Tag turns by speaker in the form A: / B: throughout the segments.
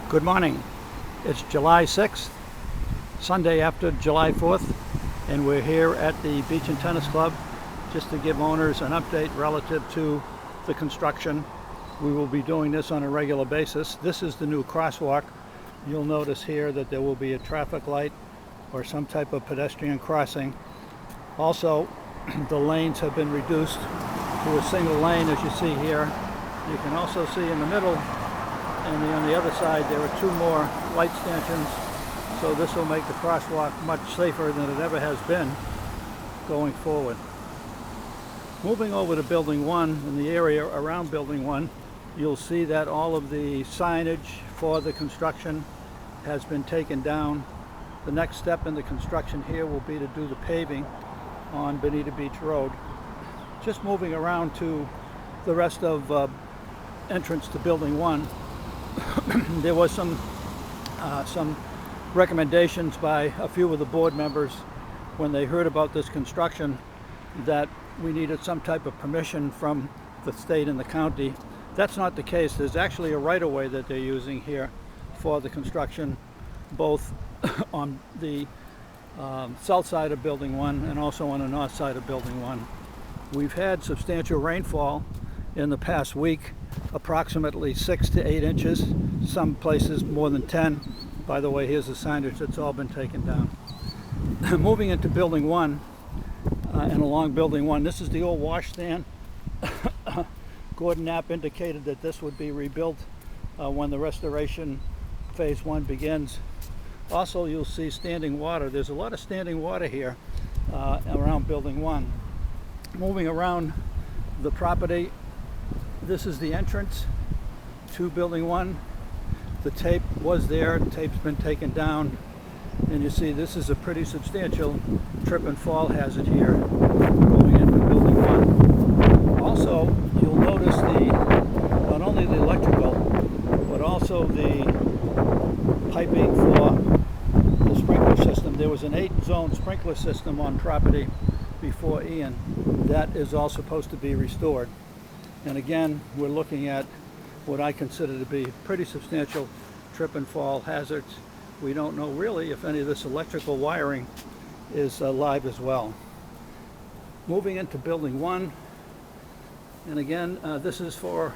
A: Good morning. It's July 6th, Sunday after July 4th, and we're here at the Beach and Tennis Club just to give owners an update relative to the construction. We will be doing this on a regular basis. This is the new crosswalk. You'll notice here that there will be a traffic light or some type of pedestrian crossing. Also, the lanes have been reduced to a single lane, as you see here. You can also see in the middle and on the other side there are two more light stanchions, so this will make the crosswalk much safer than it ever has been going forward. Moving over to Building 1, in the area around Building 1, you'll see that all of the signage for the construction has been taken down. The next step in the construction here will be to do the paving on Bonita Beach Road. Just moving around to the rest of entrance to Building 1, there was some recommendations by a few of the board members when they heard about this construction that we needed some type of permission from the state and the county. That's not the case. There's actually a right-of-way that they're using here for the construction, both on the south side of Building 1 and also on the north side of Building 1. We've had substantial rainfall in the past week, approximately 6 to 8 inches, some places more than 10. By the way, here's the signage that's all been taken down. Moving into Building 1 and along Building 1, this is the old wash stand. Gordon Knapp indicated that this would be rebuilt when the restoration phase 1 begins. Also, you'll see standing water. There's a lot of standing water here around Building 1. Moving around the property, this is the entrance to Building 1. The tape was there, the tape's been taken down, and you see this is a pretty substantial trip and fall hazard here going into Building 1. Also, you'll notice not only the electrical, but also the piping for the sprinkler system. There was an 8-zone sprinkler system on property before Ian. That is all supposed to be restored. And again, we're looking at what I consider to be pretty substantial trip and fall hazards. We don't know really if any of this electrical wiring is live as well. Moving into Building 1, and again, this is for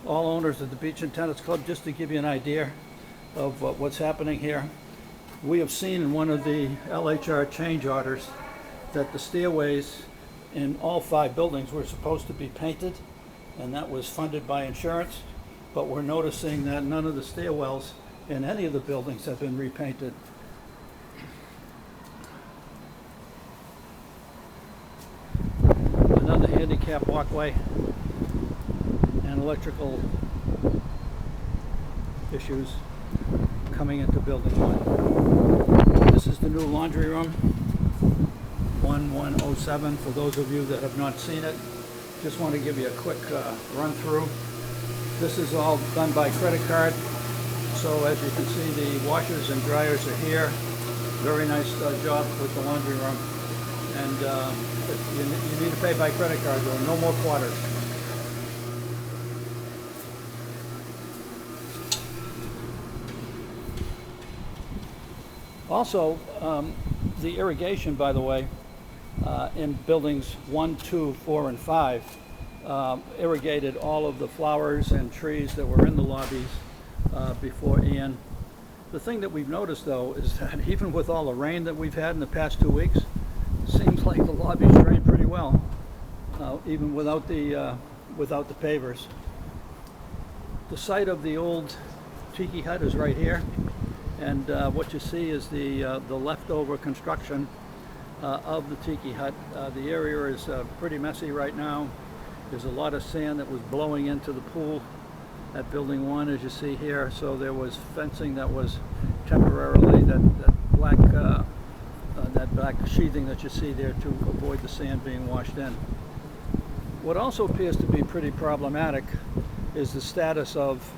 A: all owners of the Beach and Tennis Club, just to give you an idea of what's happening here. We have seen in one of the LHR change orders that the stairways in all 5 buildings were supposed to be painted, and that was funded by insurance, but we're noticing that none of the stairwells in any of the buildings have been repainted. Another handicap walkway and electrical issues coming into Building 1. This is the new laundry room, 1107, for those of you that have not seen it. Just want to give you a quick run through. This is all done by credit card. So as you can see, the washers and dryers are here. Very nice job with the laundry room. And you need to pay by credit card, though, no more quarters. Also, the irrigation, by the way, in buildings 1, 2, 4, and 5 irrigated all of the flowers and trees that were in the lobbies before Ian. The thing that we've noticed, though, is that even with all the rain that we've had in the past 2 weeks, it seems like the lobbies drain pretty well, even without the pavers. The site of the old tiki hut is right here, and what you see is the leftover construction of the tiki hut. The area is pretty messy right now. There's a lot of sand that was blowing into the pool at Building 1, as you see here. So there was fencing that was temporarily, that black sheathing that you see there to avoid the sand being washed in. What also appears to be pretty problematic is the status of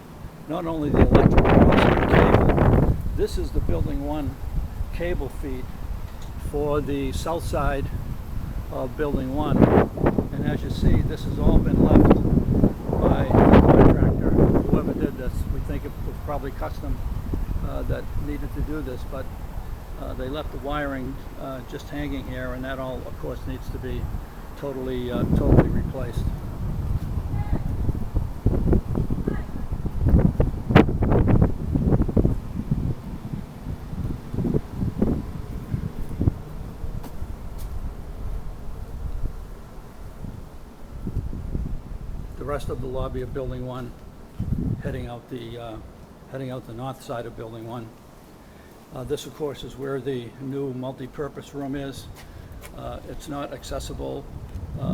A: not only the electrical, but also the cable. This is the Building 1 cable feed for the south side of Building 1, and as you see, this has all been left by the contractor. Whoever did this, we think it was probably custom that needed to do this, but they left the wiring just hanging here, and that all, of course, needs to be totally replaced. The rest of the lobby of Building 1, heading out the north side of Building 1. This, of course, is where the new multi-purpose room is. It's not accessible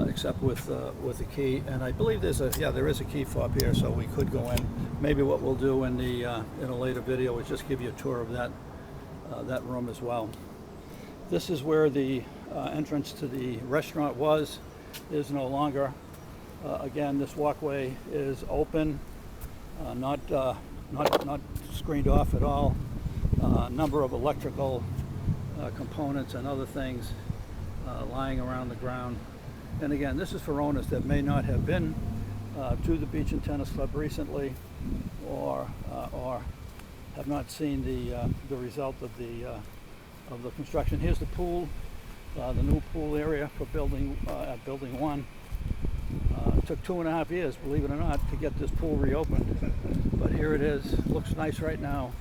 A: except with a key, and I believe there is a key fob here, so we could go in. Maybe what we'll do in a later video is just give you a tour of that room as well. This is where the entrance to the restaurant is no longer. Again, this walkway is open, not screened off at all. A number of electrical components and other things lying around the ground. And again, this is for owners that may not have been to the Beach and Tennis Club recently, or have not seen the result of the construction. Here's the pool, the new pool area for Building 1. It took 2.5 years, believe it or not, to get this pool reopened. But here it is. Looks nice right now.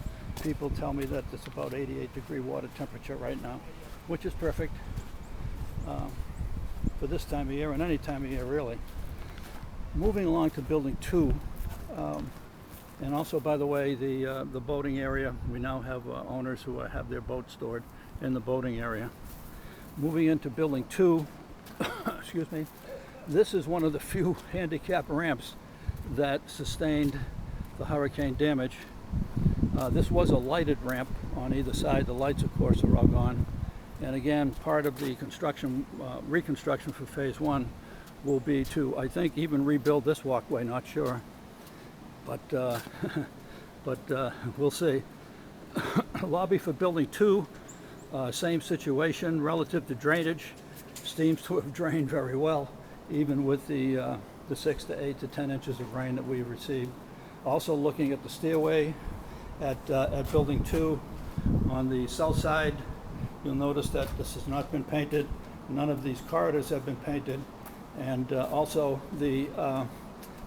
A: People tell me that it's about 88-degree water temperature right now, which is perfect for this time of year and any time of year, really. Moving along to Building 2, and also, by the way, the boating area. We now have owners who have their boats stored in the boating area. Moving into Building 2, excuse me. This is one of the few handicap ramps that sustained the hurricane damage. This was a lighted ramp on either side. The lights, of course, are all gone. And again, part of the reconstruction for Phase 1 will be to, I think, even rebuild this walkway. Not sure, but we'll see. Lobby for Building 2, same situation relative to drainage. Seems to have drained very well, even with the 6 to 8 to 10 inches of rain that we've received. Also looking at the stairway at Building 2 on the south side, you'll notice that this has not been painted. None of these corridors have been painted, and also the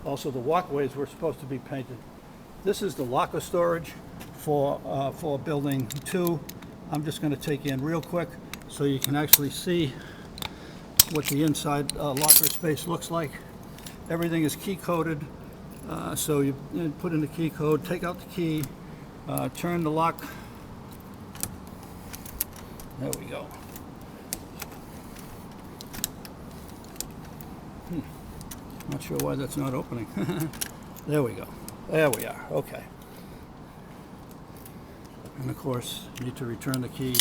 A: walkways were supposed to be painted. This is the locker storage for Building 2. I'm just going to take you in real quick so you can actually see what the inside locker space looks like. Everything is key coded, so you put in the key code, take out the key, turn the lock. There we go. Not sure why that's not opening. There we go. There we are. Okay. And of course, you need to return the key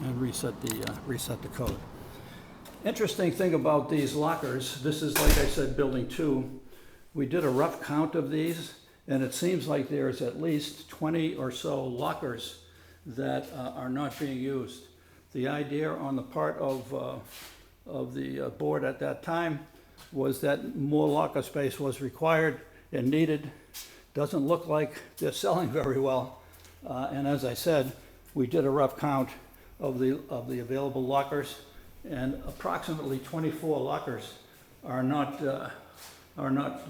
A: and reset the code. Interesting thing about these lockers, this is, like I said, Building 2. We did a rough count of these, and it seems like there's at least 20 or so lockers that are not being used. The idea on the part of the board at that time was that more locker space was required and needed. Doesn't look like they're selling very well, and as I said, we did a rough count of the available lockers, and approximately 24 lockers are not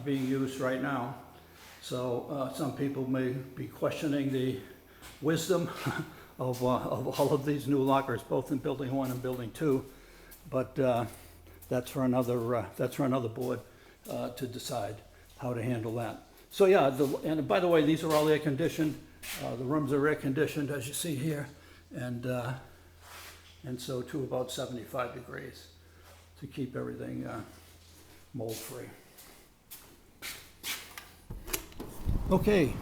A: being used right now. So some people may be questioning the wisdom of all of these new lockers, both in Building 1 and Building 2, but that's for another board to decide how to handle that. So yeah, and by the way, these are all air conditioned. The rooms are air conditioned, as you see here, and so to about 75 degrees to keep everything mold free. Okay,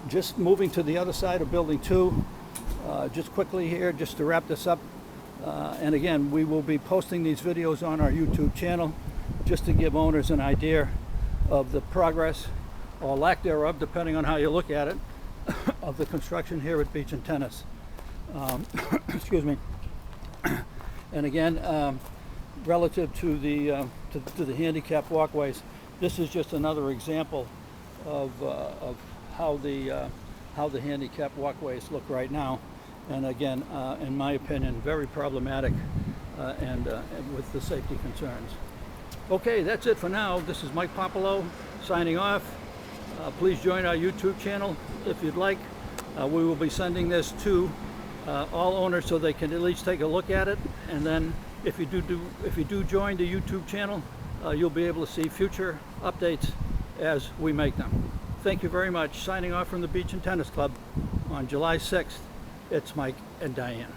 A: just moving to the other side of Building 2, just quickly here, just to wrap this up. And again, we will be posting these videos on our YouTube channel just to give owners an idea of the progress or lack thereof, depending on how you look at it, of the construction here at Beach and Tennis. Excuse me. And again, relative to the handicap walkways, this is just another example of how the handicap walkways look right now. And again, in my opinion, very problematic and with the safety concerns. Okay, that's it for now. This is Mike Popolo signing off. Please join our YouTube channel if you'd like. We will be sending this to all owners so they can at least take a look at it. And then if you do join the YouTube channel, you'll be able to see future updates as we make them. Thank you very much. Signing off from the Beach and Tennis Club on July 6th. It's Mike and Diane.